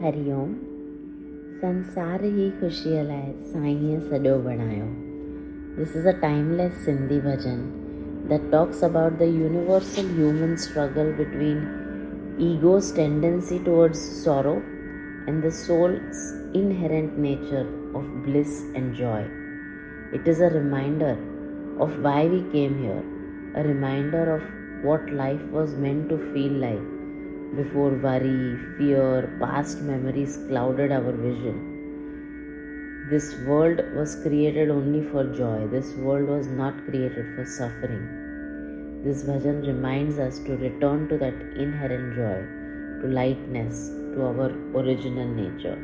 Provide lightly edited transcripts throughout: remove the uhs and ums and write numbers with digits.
हरिओम। संसार ही खुशी अलाए साईं सॼो बणायो. This is a timeless Sindhi bhajan that talks about the universal human struggle between ego's tendency towards sorrow and the soul's inherent nature of bliss and joy. It is a reminder of why we came here, a reminder of what life was meant to feel like before worry, fear, past memories clouded our vision. This world was created only for joy. This world was not created for suffering. This bhajan reminds us to return to that inherent joy, to lightness, to our original nature.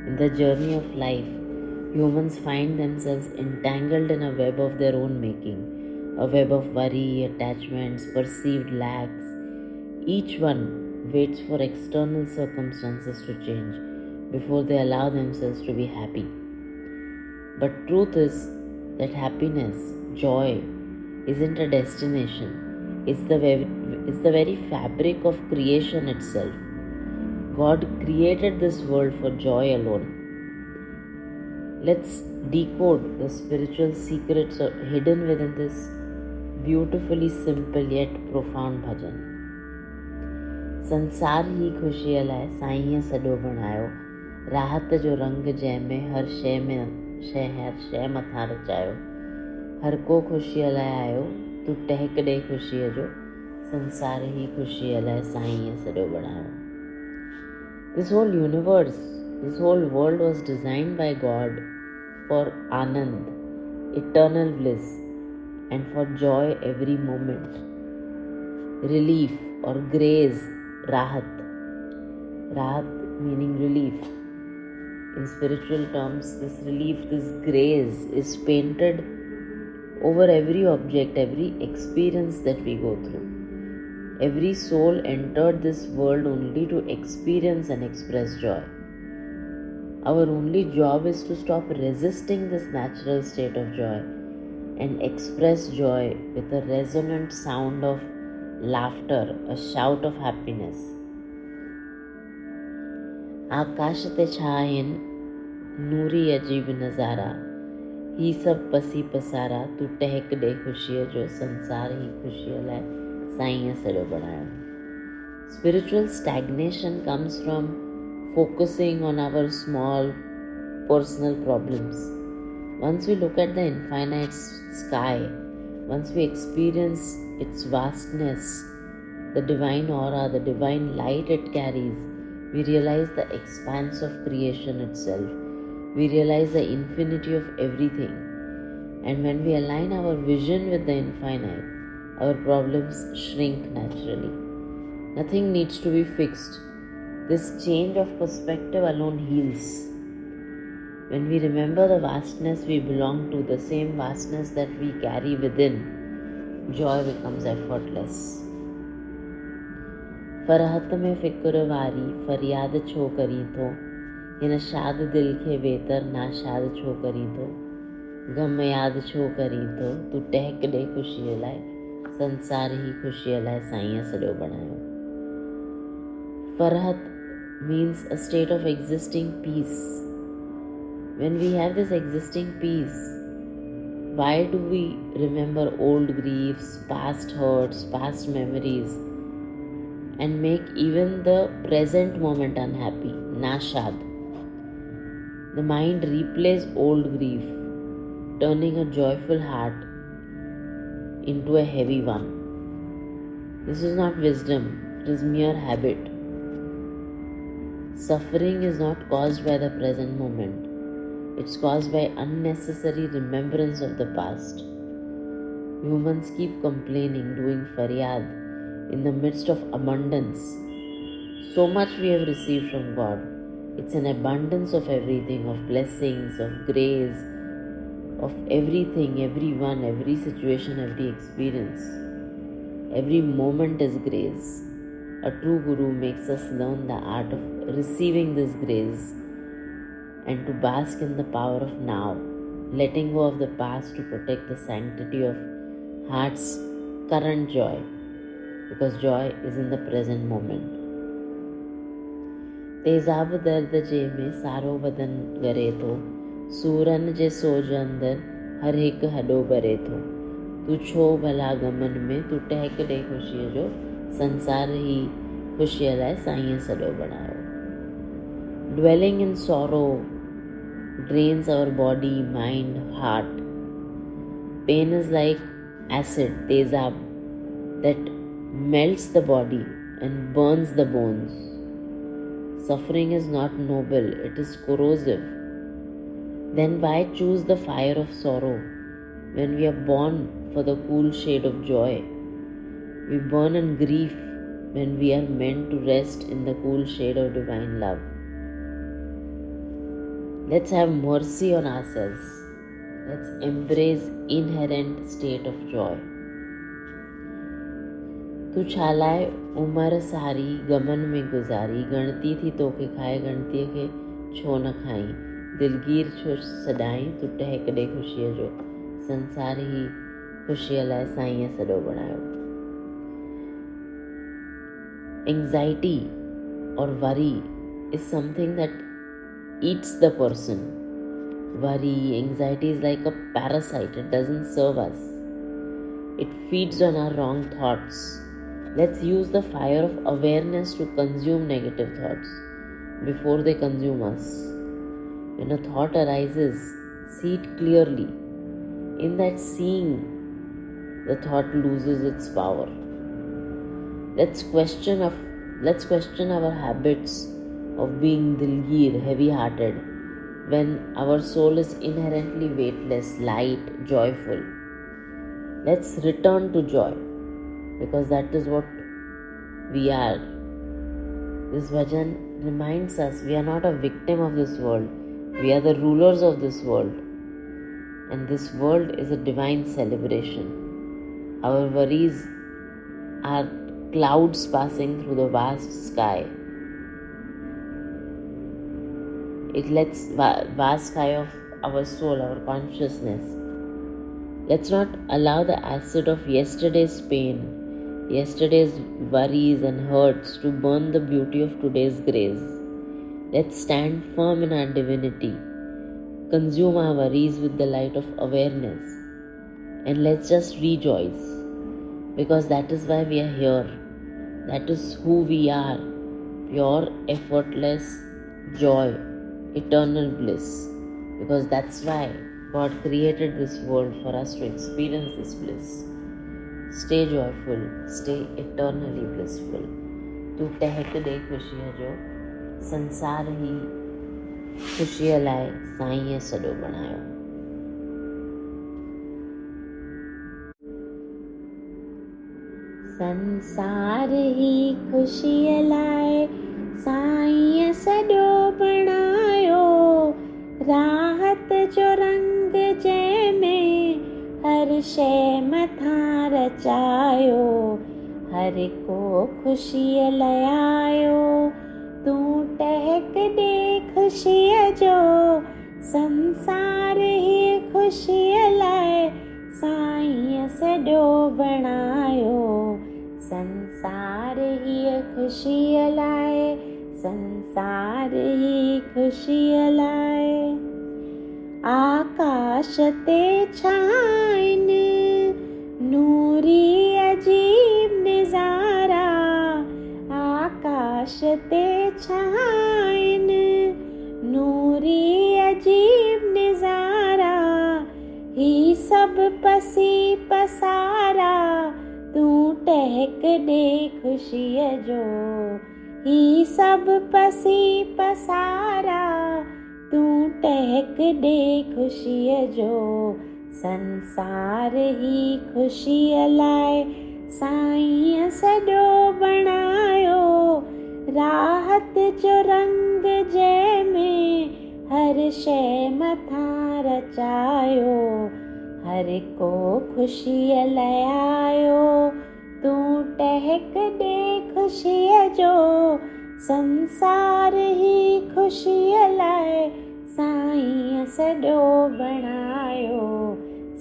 In the journey of life, humans find themselves entangled in a web of their own making, a web of worry, attachments, perceived lacks. Each one waits for external circumstances to change before they allow themselves to be happy. But truth is that happiness, joy, isn't a destination. It's the very fabric of creation itself. God created this world for joy alone. Let's decode the spiritual secrets hidden within this beautifully simple yet profound bhajan. संसार ही खुशी अलाए साईं सॼो बणायो. राहत जो रंग जंहिंमें हर शइ मथां रचायो. हर को ख़ुशी लाइ आयो, तूं टहक ॾे ख़ुशीअ जो. संसार ही खुशी लाइ साईं सॼो बणायो. This whole universe, this whole world was designed by God for Anand, eternal bliss, and for joy every moment. Relief or grace, Rahat. Rahat meaning relief. In spiritual terms, this relief, this grace is painted over every object, every experience that we go through. Every soul entered this world only to experience and express joy. Our only job is to stop resisting this natural state of joy and express joy with a resonant sound of laughter, a shout of happiness. आकाश ते छा आहिनि नूरी अजीब नज़ारा. ही सभु पसी पसारा. तूं टहक ॾे ख़ुशीअ जो. संसार ही खुशीअ लाइ साईं सॼो बणायो. Spiritual stagnation comes from focusing on our small personal problems. Once we look at the infinite sky, once we experience its vastness, the divine aura, the divine light it carries, we realize the expanse of creation itself. We realize the infinity of everything. And when we align our vision with the infinite, our problems shrink naturally. Nothing needs to be fixed. This change of perspective alone heals. When we remember the vastness we belong to, the same vastness that we carry within, joy becomes effortless. Farhat में फ़िक्र वारी फरियाद छो करी थो. हिन शाद दिल खे बेतर नाशाद छो करी थो. गम याद छो करी थो. तूं टहक ॾे ख़ुशीअ लाइ. संसार ही खुशीअ लाइ साईं सॼो बणायो. Farhat means a state of existing peace. When we have this existing peace, why do we remember old griefs, past hurts, past memories, and make even the present moment unhappy? Nashad. The mind replays old grief, turning a joyful heart into a heavy one. This is not wisdom, it is mere habit. Suffering is not caused by the present moment. It's caused by unnecessary remembrance of the past. Humans keep complaining, doing faryad in the midst of abundance. So much we have received from God. It's an abundance of everything, of blessings, of grace, of everything, everyone, every situation, every experience. Every moment is grace. A true guru makes us learn the art of receiving this grace and to bask in the power of now, letting go of the past to protect the sanctity of heart's current joy, because joy is in the present moment. तेज़ाब दर्द जे में सारो बदन ॻरे थो, सूरन जे सोज अंदर हर हिकु हॾो भरे थो। तूं छो भला गमन में, तूं टहक ॾे ख़ुशीअ जो, संसार ही ख़ुशीअ लाइ साईं सॼो बणायो। Dwelling in sorrow drains our body, mind, heart. Pain is like acid, tezab, that melts the body and burns the bones. Suffering is not noble, it is corrosive. Then why choose the fire of sorrow when we are born for the cool shade of joy? We burn in grief when we are meant to rest in the cool shade of divine love. Let's have mercy on ourselves. Let's embrace inherent state of joy. तू छालाए उमर सारी गमन में गुज़ारी, गणती थी तोखे खाए गणतीअ खे छो न खाई, दिलगीर छो सॾाई, तू टहक ॾे ख़ुशीअ जो, संसार ही ख़ुशीअ लाइ साईं सॼो बणायो। Anxiety or worry is something that eats the person. Worry, anxiety is like a parasite. It doesn't serve us. It feeds on our wrong thoughts. Let's use the fire of awareness to consume negative thoughts before they consume us. When a thought arises, see it clearly. In that seeing, the thought loses its power. Let's question our habits of being dilgir, heavy-hearted, when our soul is inherently weightless, light, joyful. Let's return to joy, because that is what we are. This bhajan reminds us we are not a victim of this world. We are the rulers of this world. And this world is a divine celebration. Our worries are clouds passing through the vast sky. It lets vast sky of our soul, our consciousness. Let's not allow the acid of yesterday's pain, yesterday's worries and hurts to burn the beauty of today's grace. Let's stand firm in our divinity, consume our worries with the light of awareness, and let's just rejoice, because that is why we are here. That is who we are. Pure, effortless joy, eternal bliss. Because that's why God created this world, for us to experience this bliss. Stay joyful, stay eternally blissful. तू टहक दे ख़ुशीअ जो, संसार ही ख़ुशीअ लाइ साईं सॼो बणायो। संसार ही ख़ुशीअ लाइ साईं सॼो बणायो, राहत जो रंग जंहिंमें हर शइ मथां रचायो, हर को ख़ुशीअ लाइ आयो, तूं टहक ॾे ख़ुशीअ जो, संसार ही ख़ुशीअ लाइ साईं सॼो बणायो, संसार ही ख़ुशीअ लाइ, संसार ही ख़ुशीअ लाइ। आकाश ते छाइनि नूरी अजीब नज़ारा, आकाश ते छाइनि नूरी अजीब नज़ारा, ही सब पसी पसारा, तूं टहक ॾे ख़ुशीअ जो, ही सब पसी पसारा, तूं टहक ॾे ख़ुशीअ जो, संसार ही ख़ुशीअ लाइ साईं सॼो बणायो, राहत जो रंग जंहिंमें हर शइ मथां रचायो, हर को ख़ुशीअ लाइ आयो, तूं टहक ॾे ख़ुशीअ जो, संसार ही ख़ुशीअ लाइ साईं सॼो बणायो,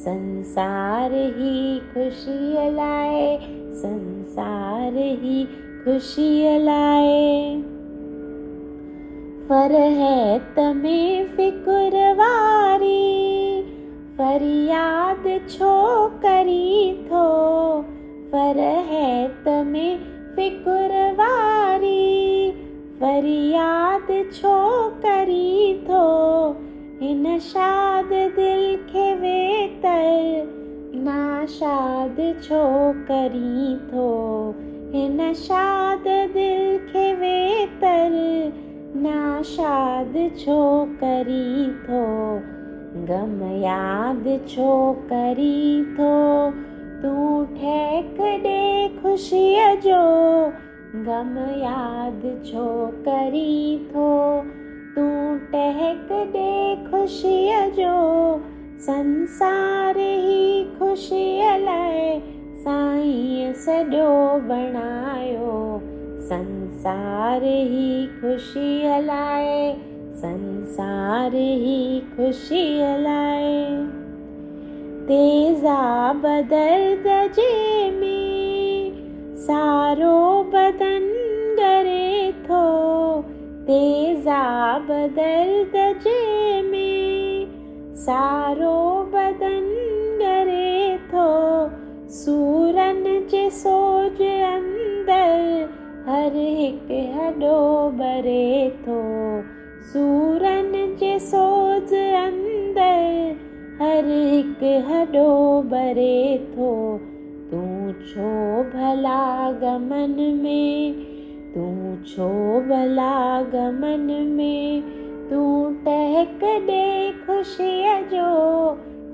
संसार ही ख़ुशीअ लाइ, संसार ही ख़ुशीअ लाइ। फरहेत में फिकुरवारी फरियाद छो करी थो। फरहेत में फिकुरवारी फरियाद छो करी थो। हिन शाद दिल खे वेतर नाशाद छो करी थो। हिन शाद दिल खे वेतर नाशाद छो करी थो। गम याद छो करी थो। तूं ठेक ॾे ख़ुशीअ जो गम याद छो करी थो। तूं टहक ॾे ख़ुशीअ जो संसार ही ख़ुशीअ लाइ साईं सॼो बणायो। संसार ही ख़ुशीअ लाइ संसार ही ख़ुशीअ लाइ। तेज़ाब दर्द जे में सारो बदन ॻरे थो। तेज़ाब दर्द जे में सारो बदन ॻरे थो। सूरनि जे सोज अंदर हर हिकु हॾो ॿरे थो। सूरनि जे सोज अंदर हर हिकु हॾो ॿरे थो। तूं छो भला गमन में तूं छो भला गमन में तूं टहक ॾे ख़ुशीअ जो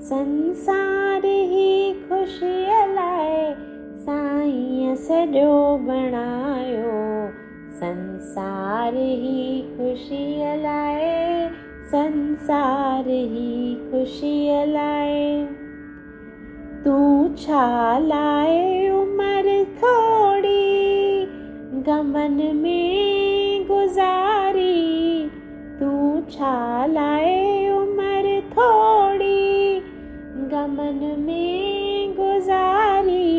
संसार ही ख़ुशीअ लाइ साईं सॼो बणायो। संसार ही ख़ुशीअ लाइ संसार ही ख़ुशीअ लाइ। तूं छा लाइ उमिरि थोड़ी गमन में गुज़ारी। तूं छा लाइ उमिरि थोड़ी गमन में गुज़ारी।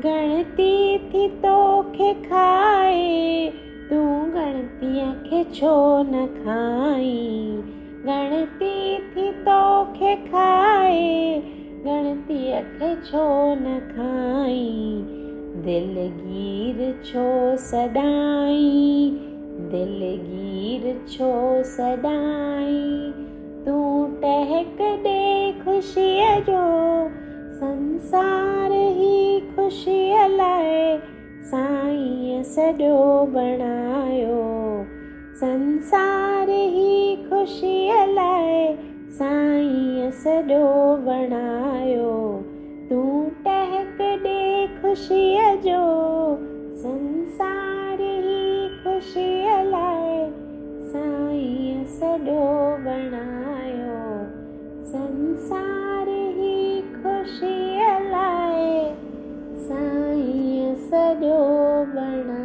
गणती थी तोखे खाए तूं गणतीअ खे छो न खाई। गणती थी तोखे खाए गणतीअ खे छो न खाई। दिलगीर छो सॾाई दिलगीर छो सॾाई। तूं टहक ॾे ख़ुशीअ जो संसार ही ख़ुशीअ लाइ साईं सॼो बणायो। संसार ही ख़ुशीअ लाइ साईं सॼो बणायो। तूं टहक ॾे ख़ुशीअ जो संसार ही ख़ुशीअ लाइ साईं सॼो बणायो। संसार ही ख़ुशीअ लाइ साईं सॼो बणायो।